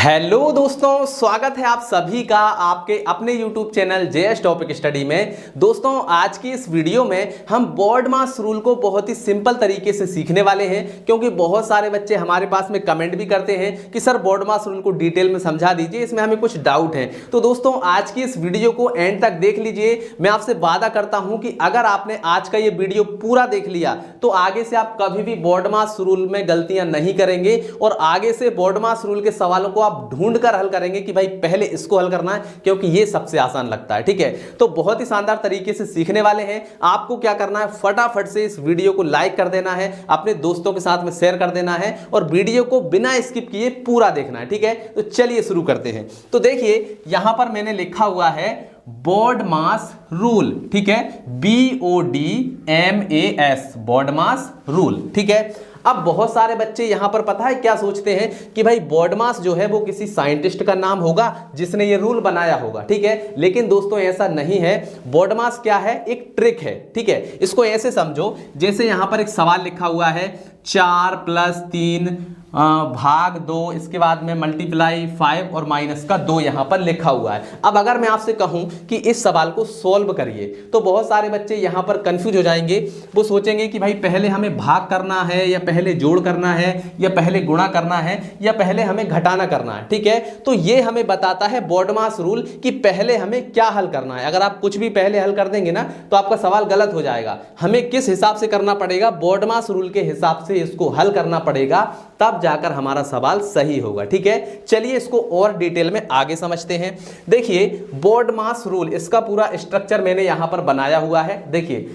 Hello दोस्तों, स्वागत है आप सभी का आपके अपने YouTube channel JS topic study में। दोस्तों, आज की इस वीडियो में हम बोर्ड मास रूल को बहुत ही सिंपल तरीके से सीखने वाले हैं, क्योंकि बहुत सारे बच्चे हमारे पास में कमेंट भी करते हैं कि सर बोर्ड मास रूल को डिटेल में समझा दीजिए, इसमें हमें कुछ डाउट है। तो दोस्तों, आज की इस वीडियो को एंड तक देख लीजिए। मैं आपसे वादा करता हूं कि अगर आपने आज का ये वीडियो पूरा देख लिया तो आगे से आप कभी भी बोर्ड मास रूल में गलतियां नहीं करेंगे और आगे से बोर्ड मास रूल के सवालों को आप ढूंढ कर हल करेंगे कि भाई पहले इसको हल करना है, क्योंकि ये सबसे आसान लगता है। ठीक है, तो बहुत ही शानदार तरीके से सीखने वाले हैं। आपको क्या करना है, फटाफट से इस वीडियो को लाइक कर देना है, अपने दोस्तों के साथ में शेयर कर देना है और वीडियो को बिना स्किप किए पूरा देखना है। ठीक है, तो चलिए शुरू करते हैं। तो देखिए, यहां पर मैंने लिखा हुआ है बोर्ड मास रूल। ठीक है, BODMAS, बोर्ड मास रूल। ठीक है, अब बहुत सारे बच्चे यहां पर पता है क्या सोचते हैं कि भाई बोर्ड मास जो है वो किसी साइंटिस्ट का नाम होगा जिसने ये रूल बनाया होगा। ठीक है, लेकिन दोस्तों ऐसा नहीं है। बोर्ड मास क्या है, एक ट्रिक है। ठीक है, इसको ऐसे समझो जैसे यहां पर एक सवाल लिखा हुआ है 4 + 3 भाग 2, इसके बाद में मल्टीप्लाई 5 और माइनस का 2 यहां पर लिखा हुआ है। अब अगर मैं आपसे कहूं कि इस सवाल को सॉल्व करिए तो बहुत सारे बच्चे यहां पर कंफ्यूज हो जाएंगे। वो सोचेंगे कि भाई पहले हमें भाग करना है या पहले जोड़ करना है या पहले गुणा करना है या पहले हमें घटाना करना है। ठीक है, तो ये हमें बताता है बोर्ड मास रूल कि पहले हमें क्या हल करना है। अगर आप कुछ भी पहले हल कर देंगे ना तो आपका सवाल गलत हो जाएगा। हमें किस हिसाब से करना पड़ेगा, बोर्ड मास रूल के हिसाब से इसको हल करना पड़ेगा, तब जाकर हमारा सवाल सही होगा। ठीक है, चलिए इसको और डिटेल में आगे समझते हैं। देखिए, बोर्ड मास रूल, इसका पूरा स्ट्रक्चर मैंने यहां पर बनाया हुआ है। देखिए,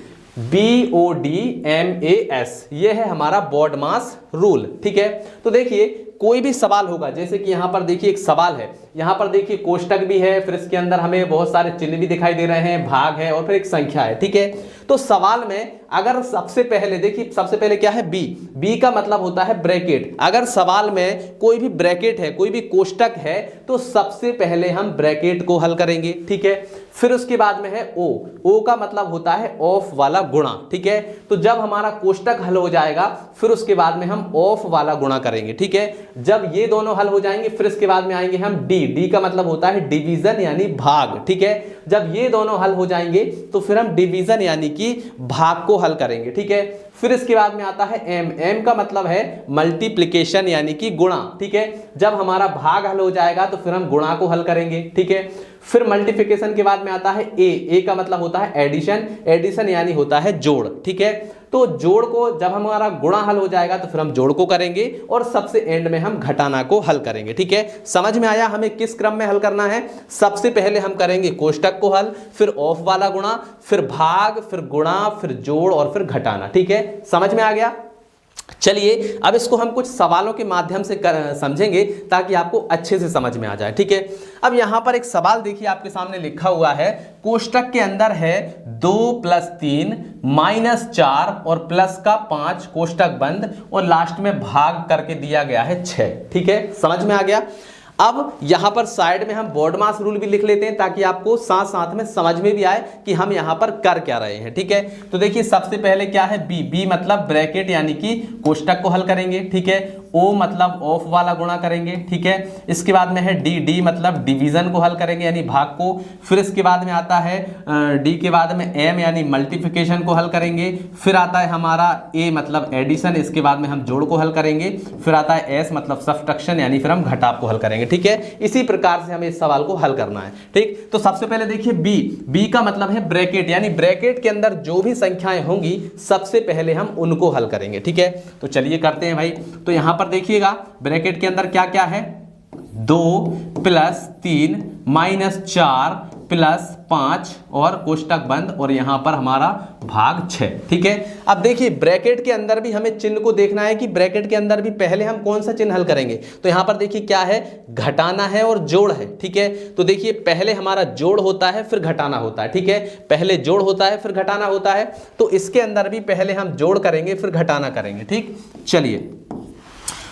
BODMAS, ये है हमारा बोर्ड मास रूल। ठीक है, तो देखिए कोई भी सवाल होगा, जैसे कि यहां पर देखिए एक सवाल है, यहां पर देखिए कोष्टक भी है, फिर इसके अंदर हमें बहुत सारे चिन्ह भी दिखाई दे रहे हैं, भाग है और फिर एक संख्या है। ठीक है, तो सवाल में अगर सबसे पहले देखिए, सबसे पहले क्या है, बी का मतलब होता है ब्रैकेट। अगर सवाल में कोई भी ब्रैकेट है, कोई भी कोष्टक है, तो सबसे पहले हम ब्रैकेट को हल करेंगे। ठीक है, फिर उसके बाद में है ओ का मतलब होता है ऑफ वाला गुणा। ठीक है, तो जब हमारा कोष्टक हल हो जाएगा फिर उसके बाद में हम ऑफ वाला गुणा करेंगे। ठीक है, जब ये दोनों हल हो जाएंगे फिर इसके बाद में आएंगे हम डी का मतलब होता है डिवीजन यानी भाग। ठीक है, जब ये दोनों हल हो जाएंगे तो फिर हम डिवीजन यानी कि भाग को हल करेंगे। ठीक है, फिर इसके बाद में आता है एम का मतलब है मल्टीप्लिकेशन यानी कि गुणा। ठीक है, जब हमारा भाग हल हो जाएगा तो फिर हम गुणा को हल करेंगे। ठीक है, फिर मल्टीप्लिकेशन के बाद में आता है ए का मतलब होता है एडिशन यानी होता है जोड़। ठीक है, तो जोड़ को जब हमारा गुणा हल हो जाएगा तो फिर हम जोड़ को करेंगे और सबसे एंड में हम घटाना को हल करेंगे। ठीक है, समझ में आया हमें किस क्रम में हल करना है। सबसे पहले हम करेंगे कोष्टक को हल, फिर ऑफ वाला गुणा, फिर भाग, फिर गुणा, फिर जोड़ और फिर घटाना। ठीक है, समझ में आ गया। चलिए अब इसको हम कुछ सवालों के माध्यम से समझेंगे ताकि आपको अच्छे से समझ में आ जाए। ठीक है, अब यहां पर एक सवाल देखिए आपके सामने लिखा हुआ है, कोष्टक के अंदर है 2 + 3 -4 और प्लस का 5 कोष्टक बंद और लास्ट में भाग करके दिया गया है 6। ठीक है, समझ में आ गया। अब यहां पर साइड में हम बोर्ड मास रूल भी लिख लेते हैं ताकि आपको साथ साथ में समझ में भी आए कि हम यहां पर कर क्या रहे हैं। ठीक है, तो देखिए सबसे पहले क्या है, बी मतलब ब्रैकेट यानी कि कोष्टक को हल करेंगे। ठीक है, ओ मतलब ऑफ वाला गुणा करेंगे। ठीक है, इसके बाद में है डी मतलब डिवीजन को हल करेंगे यानी भाग को। फिर इसके बाद में आता है डी के बाद में एम यानी मल्टीप्लिकेशन को हल करेंगे। फिर आता है हमारा ए मतलब एडिशन, इसके बाद में हम जोड़ को हल करेंगे। फिर आता है एस मतलब सब्ट्रैक्शन यानी फिर हम घटाव को हल करेंगे। ठीक है, इसी प्रकार से हमें इस सवाल को हल करना है। ठीक, तो सबसे पहले देखिए बी का मतलब है ब्रैकेट यानी ब्रैकेट के अंदर जो भी संख्याएं होंगी सबसे पहले हम उनको हल करेंगे। ठीक है, तो चलिए करते हैं भाई। तो यहां पर देखिएगा ब्रैकेट के अंदर क्या क्या है, 2 + 3 -4 + 5 और कोष्टक बंद और यहां पर हमारा भाग 6। ठीक है, अब देखिए ब्रैकेट के अंदर भी हमें चिन्ह को देखना है कि ब्रैकेट के अंदर भी पहले हम कौन सा चिन्ह हल करेंगे। तो यहां पर देखिए क्या है, घटाना है और जोड़ है। ठीक है, तो देखिए पहले हमारा जोड़ होता है फिर घटाना होता है। ठीक है, पहले जोड़ होता है फिर घटाना होता है, तो इसके अंदर भी पहले हम जोड़ करेंगे फिर घटाना करेंगे। ठीक, चलिए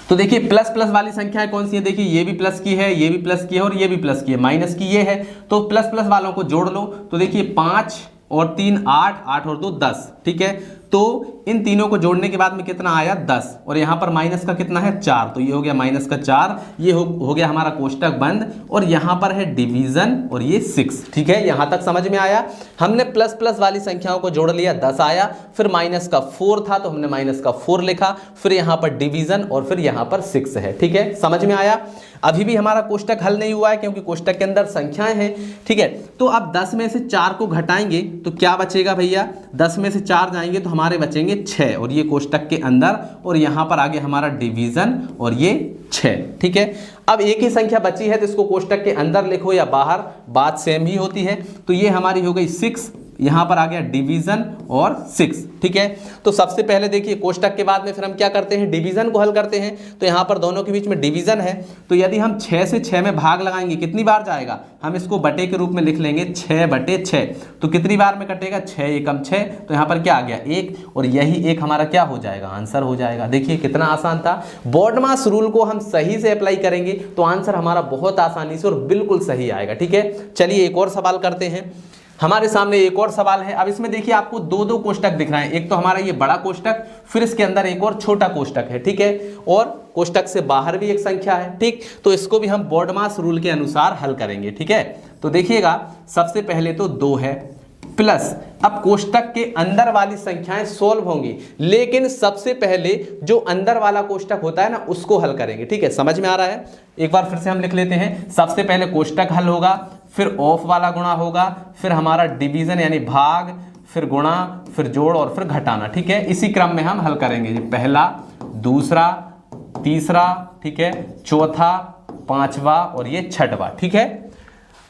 तो देखिए प्लस वाली संख्याएं कौन सी है, देखिए ये भी प्लस की है, ये भी प्लस की है और ये भी प्लस की है, माइनस की ये है। तो प्लस वालों को जोड़ लो, तो देखिए 5 और 3 8, 8 और 2 10। ठीक है, तो इन तीनों को जोड़ने के बाद में कितना आया 10, और यहाँ पर माइनस का कितना है 4, तो ये हो गया माइनस का 4, ये हो गया हमारा कोष्टक बंद, और यहाँ पर है डिवीजन और ये 6। ठीक है, यहाँ तक समझ में आया। हमने प्लस प्लस वाली संख्याओं को जोड़ लिया, 10 आया, फिर माइनस का 4 था तो हमने माइनस का 4 लिखा, फिर यहाँ पर डिवीजन और फिर यहाँ पर 6 है। ठीक है, समझ में आया। अभी भी हमारा कोष्टक हल नहीं हुआ है क्योंकि कोष्टक के अंदर संख्याएं हैं। ठीक है, तो अब 10 में से 4 को घटाएंगे तो क्या बचेगा भैया, 10 में से 4 जाएंगे तो हमारे बचेंगे 6, और ये कोष्टक के अंदर, और यहाँ पर आगे हमारा डिवीजन और ये 6। ठीक है, अब एक ही संख्या बची है तो इसको कोष्टक के अंदर लिखो या बाहर, बात सेम ही होती है। तो ये हमारी हो गई 6, यहाँ पर आ गया डिवीजन और 6। ठीक है, तो सबसे पहले देखिए कोष्टक के बाद में फिर हम क्या करते हैं, डिवीजन को हल करते हैं। तो यहाँ पर दोनों के बीच में डिवीजन है, तो यदि हम 6 से 6 में भाग लगाएंगे कितनी बार जाएगा, हम इसको बटे के रूप में लिख लेंगे 6/6। तो कितनी बार में कटेगा, 6 एकम 6, तो यहाँ पर क्या आ गया 1, और यही 1 हमारा क्या हो जाएगा, आंसर हो जाएगा। देखिए कितना आसान था। बॉडमास रूल को हम सही से अप्लाई करेंगे तो आंसर हमारा बहुत आसानी से और बिल्कुल सही आएगा। ठीक है, चलिए एक और सवाल करते हैं। हमारे सामने एक और सवाल है। अब इसमें देखिए आपको दो कोष्टक दिख रहे हैं, एक तो हमारा ये बड़ा कोष्टक, फिर इसके अंदर एक और छोटा कोष्टक है। ठीक है, और कोष्टक से बाहर भी एक संख्या है। ठीक, तो इसको भी हम बॉडमास रूल के अनुसार हल करेंगे। ठीक है, तो देखिएगा सबसे पहले तो 2 है प्लस, अब कोष्टक के अंदर वाली संख्याएं सोल्व होंगी, लेकिन सबसे पहले जो अंदर वाला कोष्टक होता है ना उसको हल करेंगे। ठीक है, समझ में आ रहा है। एक बार फिर से हम लिख लेते हैं। सबसे पहले कोष्टक हल होगा, फिर ऑफ वाला गुणा होगा, फिर हमारा डिवीजन यानी भाग, फिर गुणा, फिर जोड़ और फिर घटाना। ठीक है, इसी क्रम में हम हल करेंगे, पहला, दूसरा, तीसरा, ठीक है, चौथा, पांचवा और ये छठवा। ठीक है,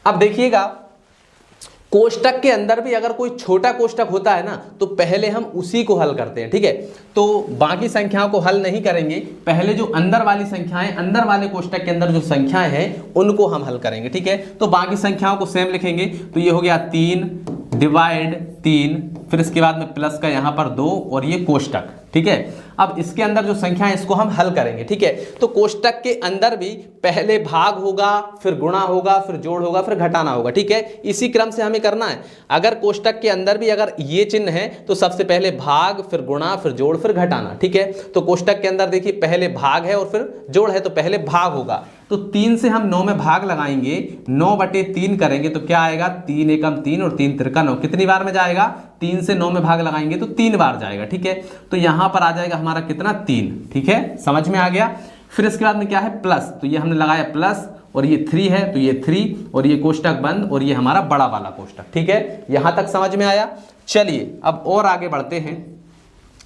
अब देखिएगा कोष्टक के अंदर भी अगर कोई छोटा कोष्टक होता है ना तो पहले हम उसी को हल करते हैं। ठीक है, तो बाकी संख्याओं को हल नहीं करेंगे, पहले जो अंदर वाली संख्याएं, अंदर वाले कोष्टक के अंदर जो संख्याएं हैं उनको हम हल करेंगे। ठीक है, तो बाकी संख्याओं को सेम लिखेंगे, तो ये हो गया 3 डिवाइड 3, फिर इसके बाद में प्लस का यहाँ पर 2 और ये कोष्टक। ठीक है, अब इसके अंदर जो संख्या है इसको हम हल करेंगे। ठीक है, तो कोष्टक के अंदर भी पहले भाग होगा, फिर गुणा होगा, फिर जोड़ होगा, फिर घटाना होगा। ठीक है, इसी क्रम से हमें करना है। अगर कोष्टक के अंदर भी अगर ये चिन्ह है तो सबसे पहले भाग, फिर गुणा, फिर जोड़, फिर घटाना। ठीक है, तो कोष्टक के अंदर देखिए पहले भाग है और फिर जोड़ है, तो पहले भाग होगा, तो 3 से हम 9 में भाग लगाएंगे, 9/3 करेंगे तो क्या आएगा, 3 एकम 3 और 3 तिरका 9। कितनी बार में जाएगा, 3 से 9 में भाग लगाएंगे तो 3 बार जाएगा। ठीक है, तो यहां पर आ जाएगा हमारा कितना, 3। ठीक है, समझ में आ गया। फिर इसके बाद में क्या है, प्लस, तो ये हमने लगाया प्लस, और ये 3 है तो ये 3, और ये कोष्टक बंद, और ये हमारा बड़ा वाला कोष्टक। ठीक है, यहां तक समझ में आया। चलिए अब और आगे बढ़ते हैं।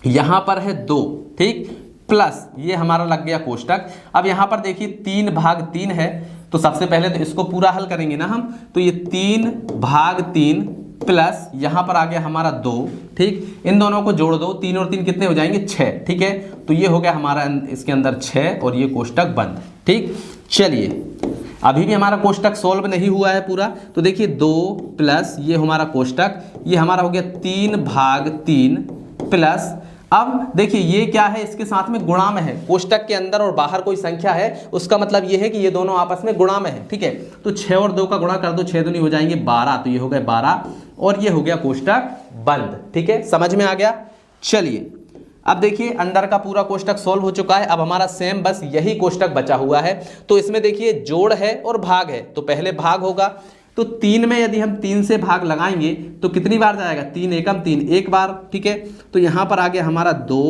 यहां पर है 2, ठीक, प्लस ये हमारा लग गया कोष्टक। अब यहां पर देखिए 3/3 है, तो सबसे पहले तो इसको पूरा हल करेंगे ना हम, तो ये 3/3 प्लस यहां पर आ गया हमारा 2। ठीक, इन दोनों को जोड़ दो, 3 और 3 कितने हो जाएंगे, 6। ठीक है, तो ये हो गया हमारा इसके अंदर 6 और ये कोष्टक बंद। ठीक, चलिए अभी भी हमारा कोष्टक सोल्व नहीं हुआ है पूरा, तो देखिए 2 प्लस ये हमारा कोष्टक, ये हमारा हो गया 3/3 प्लस, अब देखिए ये क्या है, इसके साथ में गुणा में है, कोष्टक के अंदर और बाहर कोई संख्या है उसका मतलब ये है कि ये दोनों आपस में गुणा में है। ठीक है, तो 6 और 2 का गुणा कर दो, 6 दूनी हो जाएंगे 12, तो ये हो गए 12 और ये हो गया कोष्टक बंद। ठीक है, समझ में आ गया। चलिए अब देखिए अंदर का पूरा कोष्टक सोल्व हो चुका है, अब हमारा सेम बस यही कोष्टक बचा हुआ है। तो इसमें देखिए जोड़ है और भाग है, तो पहले भाग होगा, तो 3 में यदि हम 3 से भाग लगाएंगे तो कितनी बार जाएगा, 3 एकम 3, एक बार। ठीक है, तो यहां पर आ गया हमारा 2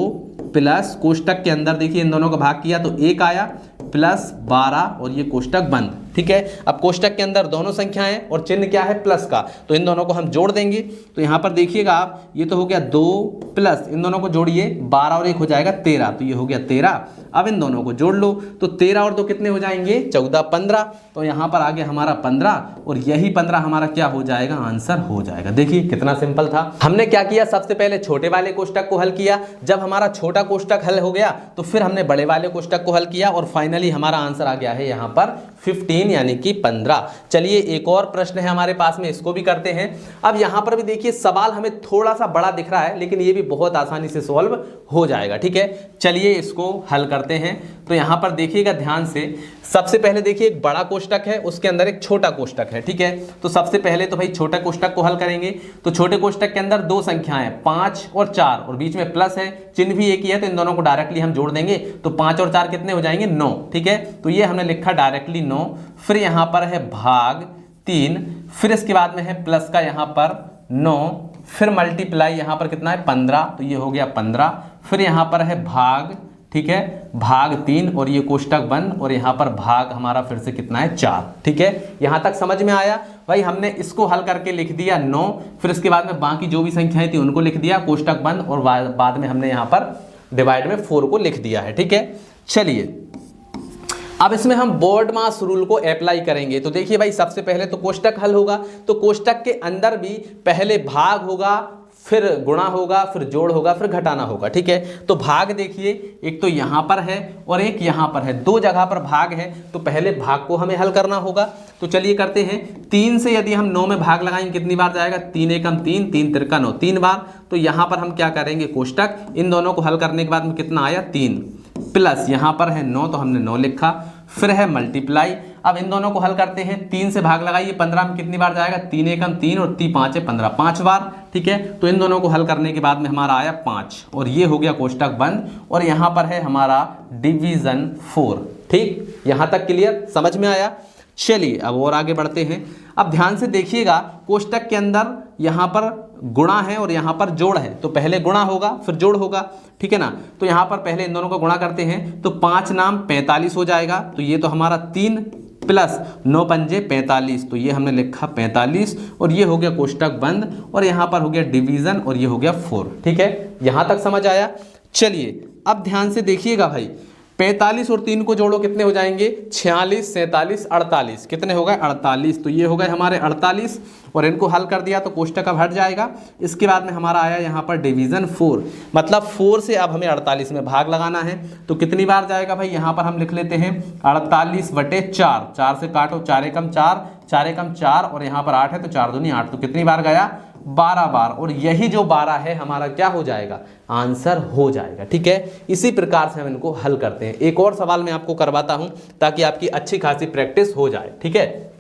प्लस कोष्टक के अंदर देखिए इन दोनों का भाग किया तो 1 आया, प्लस 12 और ये कोष्टक बंद। ठीक है, अब कोष्टक के अंदर दोनों संख्याएं और चिन्ह क्या है, प्लस का, तो इन दोनों को हम जोड़ देंगे। तो यहां पर देखिएगा आप, ये तो हो गया 2 प्लस इन दोनों को जोड़िए, 12 और 1 हो जाएगा 13, तो ये हो गया 13। अब इन दोनों को जोड़ लो, तो 13 और 2 कितने हो जाएंगे, 14, 15, तो यहां पर आ गया हमारा 15 और यही 15 हमारा क्या हो जाएगा, आंसर हो जाएगा। देखिए कितना सिंपल था। हमने क्या किया, सबसे पहले छोटे वाले कोष्टक को हल किया, जब हमारा छोटा कोष्टक हल हो गया तो फिर हमने बड़े वाले कोष्टक को हल किया और फाइनली हमारा आंसर आ गया है यहाँ पर 15 यानी कि 15। चलिए एक और प्रश्न है हमारे पास में, इसको भी करते हैं। अब यहाँ पर भी देखिए सवाल हमें थोड़ा सा बड़ा दिख रहा है, लेकिन ये भी बहुत आसानी से सॉल्व हो जाएगा। ठीक है, चलिए इसको हल करते हैं। तो यहाँ पर देखिएगा ध्यान से, सबसे पहले देखिए एक बड़ा कोष्टक है, उसके अंदर एक छोटा कोष्टक है, ठीक है। तो सबसे पहले तो भाई छोटा कोष्टक को हल करेंगे। तो छोटे कोष्टक के अंदर दो संख्याएं 5 और 4 और बीच में प्लस है, चिन्ह भी एक ही है, तो इन दोनों को डायरेक्टली हम जोड़ देंगे। तो 5 और 4 कितने हो जाएंगे 9, ठीक है। तो ये हमने लिखा डायरेक्टली 9। फिर यहाँ पर है भाग 3, फिर इसके बाद में है प्लस का यहाँ पर 9, फिर मल्टीप्लाई यहाँ पर कितना है 15, तो ये हो गया 15। फिर यहाँ पर है भाग, ठीक है, भाग 3 और ये कोष्टक बंद, और यहाँ पर भाग हमारा फिर से कितना है 4, ठीक है। यहाँ तक समझ में आया भाई। हमने इसको हल करके लिख दिया 9, फिर इसके बाद में बाकी जो भी संख्याएं थी उनको लिख दिया कोष्टक बंद, और बाद में हमने यहाँ पर डिवाइड में 4 को लिख दिया है, ठीक है। चलिए अब इसमें हम बोर्डमास रूल को अप्लाई करेंगे। तो देखिए भाई सबसे पहले तो कोष्टक हल होगा, तो कोष्टक के अंदर भी पहले भाग होगा, फिर गुणा होगा, फिर जोड़ होगा, फिर घटाना होगा, ठीक है। तो भाग देखिए एक तो यहाँ पर है और एक यहाँ पर है, दो जगह पर भाग है, तो पहले भाग को हमें हल करना होगा। तो चलिए करते हैं। 3 से यदि हम 9 में भाग लगाएंगे कितनी बार जाएगा, 3 एकम 3, 3 तिरका 9, 3 बार। तो यहाँ पर हम क्या करेंगे कोष्टक, इन दोनों को हल करने के बाद में कितना आया 3, प्लस यहाँ पर है 9, तो हमने 9 लिखा। फिर है मल्टीप्लाई, अब इन दोनों को हल करते हैं। 3 से भाग लगाइए, 15 में कितनी बार जाएगा, 3 एकम 3 और 3 5 है 15, 5 बार, ठीक है। तो इन दोनों को हल करने के बाद में हमारा आया 5, और ये हो गया कोष्टक बंद, और यहाँ पर है हमारा डिवीजन 4, ठीक। यहाँ तक क्लियर, समझ में आया। चलिए अब और आगे बढ़ते हैं। अब ध्यान से देखिएगा, कोष्टक के अंदर यहाँ पर गुणा है और यहाँ पर जोड़ है, तो पहले गुणा होगा फिर जोड़ होगा, ठीक है ना। तो यहाँ पर पहले इन दोनों को गुणा करते हैं, तो 5 नाम 45 हो जाएगा। तो ये तो हमारा 3 प्लस 9 पंजे 45, तो ये हमने लिखा 45, और ये हो गया कोष्टक बंद, और यहाँ पर हो गया डिवीजन, और ये हो गया 4, ठीक है। यहाँ तक समझ आया। चलिए अब ध्यान से देखिएगा भाई, 45 और 3 को जोड़ो कितने हो जाएंगे, 46 47 48, कितने हो गए 48, तो ये हो गए हमारे 48, और इनको हल कर दिया तो कोष्टक अब हट जाएगा। इसके बाद में हमारा आया यहाँ पर डिवीजन 4, मतलब 4 से अब हमें 48 में भाग लगाना है। तो कितनी बार जाएगा भाई, यहाँ पर हम लिख लेते हैं 48/4, 4 से काटो, 4 एकम 4, 4 एकम 4, और यहाँ पर 8 है तो 4 दूनी 8, तो कितनी बार गया 12 बार, और यही जो 12 है हमारा क्या हो जाएगा, आंसर हो जाएगा, ठीक है। इसी प्रकार से हम इनको हल करते हैं। एक और सवाल मैं आपको करवाता हूं ताकि आपकी अच्छी खासी प्रैक्टिस हो जाए, ठीक है।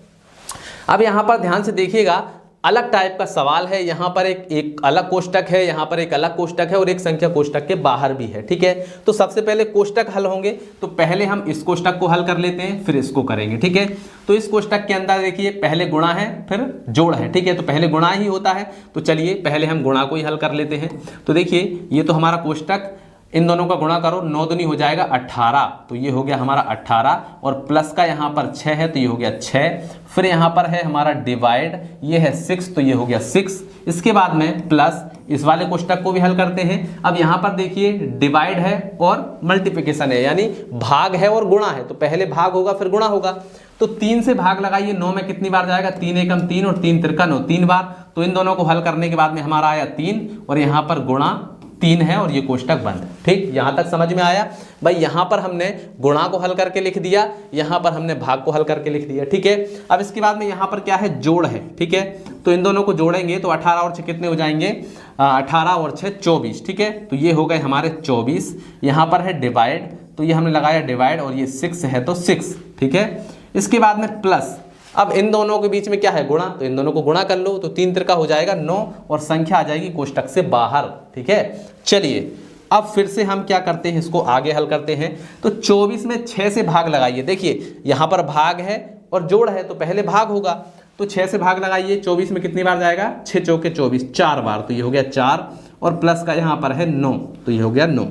अब यहां पर ध्यान से देखिएगा, अलग टाइप का सवाल है। यहाँ पर एक अलग कोष्टक है, यहाँ पर एक अलग कोष्टक है, और एक संख्या कोष्टक के बाहर भी है, ठीक है। तो सबसे पहले कोष्टक हल होंगे, तो पहले हम इस कोष्टक को हल कर लेते हैं, फिर इसको करेंगे, ठीक है। तो इस कोष्टक के अंदर देखिए पहले गुणा है फिर जोड़ है, ठीक है। तो पहले गुणा ही होता है, तो चलिए पहले हम गुणा को ही हल कर लेते हैं। तो देखिए ये तो हमारा कोष्टक, इन दोनों का गुणा करो, 9 दूनी हो जाएगा 18, तो ये हो गया हमारा 18, और प्लस का यहाँ पर 6 है तो ये हो गया 6। फिर यहाँ पर है हमारा डिवाइड, ये है 6, तो ये हो गया 6। इसके बाद में प्लस, इस वाले कोष्टक को भी हल करते हैं। अब यहाँ पर देखिए डिवाइड है और मल्टीप्लिकेशन है, यानी भाग है और गुणा है, तो पहले भाग होगा फिर गुणा होगा। तो 3 से भाग लगाइए, 9 में कितनी बार जाएगा, 3 एकम 3 और 3 तिरका 9, 3 बार। तो इन दोनों को हल करने के बाद में हमारा आया 3, और यहाँ पर गुणा 3 है, और ये कोष्टक बंद, ठीक। यहाँ तक समझ में आया भाई। यहाँ पर हमने गुणा को हल करके लिख दिया, यहाँ पर हमने भाग को हल करके लिख दिया, ठीक है। अब इसके बाद में यहाँ पर क्या है, जोड़ है, ठीक है। तो इन दोनों को जोड़ेंगे तो 18 और 6 कितने हो जाएंगे, 18 और 6 24, ठीक है। तो ये हो गए हमारे 24। यहाँ पर है डिवाइड, तो ये हमने लगाया डिवाइड, और ये 6 है तो 6, ठीक है। इसके बाद में प्लस, अब इन दोनों के बीच में क्या है, गुणा, तो इन दोनों को गुणा कर लो, तो 3 तिरका हो जाएगा 9, और संख्या आ जाएगी कोष्टक से बाहर, ठीक है। चलिए अब फिर से हम क्या करते हैं, इसको आगे हल करते हैं। तो 24 में 6 से भाग लगाइए, देखिए यहाँ पर भाग है और जोड़ है, तो पहले भाग होगा, तो 6 से भाग लगाइए। 24 में कितनी बार जाएगा, 6 चौके 24, 4 बार, तो ये हो गया 4, और प्लस का यहाँ पर है 9, तो ये हो गया 9।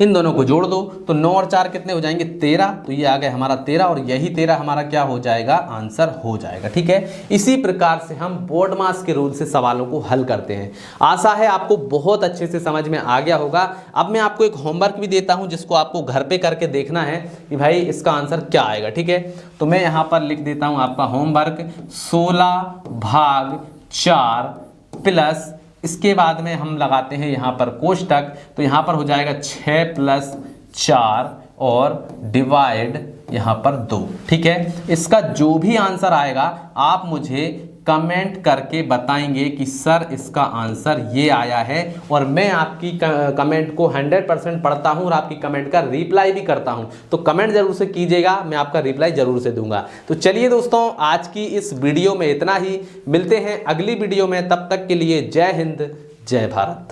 इन दोनों को जोड़ दो, तो 9 और 4 कितने हो जाएंगे, 13, तो ये आ गया हमारा 13, और यही 13 हमारा क्या हो जाएगा, आंसर हो जाएगा, ठीक है। इसी प्रकार से हम बोर्डमास के रूल से सवालों को हल करते हैं। आशा है आपको बहुत अच्छे से समझ में आ गया होगा। अब मैं आपको एक होमवर्क भी देता हूं, जिसको आपको घर पे करके देखना है कि भाई इसका आंसर क्या आएगा, ठीक है। तो मैं यहाँ पर लिख देता हूँ आपका होमवर्क, 16/4 प्लस, इसके बाद में हम लगाते हैं यहाँ पर कोष्टक, तो यहाँ पर हो जाएगा 6 + 4 और डिवाइड यहाँ पर 2, ठीक है। इसका जो भी आंसर आएगा आप मुझे कमेंट करके बताएंगे कि सर इसका आंसर ये आया है, और मैं आपकी कमेंट को 100% पढ़ता हूं और आपकी कमेंट का रिप्लाई भी करता हूं। तो कमेंट जरूर से कीजिएगा, मैं आपका रिप्लाई जरूर से दूंगा। तो चलिए दोस्तों, आज की इस वीडियो में इतना ही, मिलते हैं अगली वीडियो में, तब तक के लिए जय हिंद जय भारत।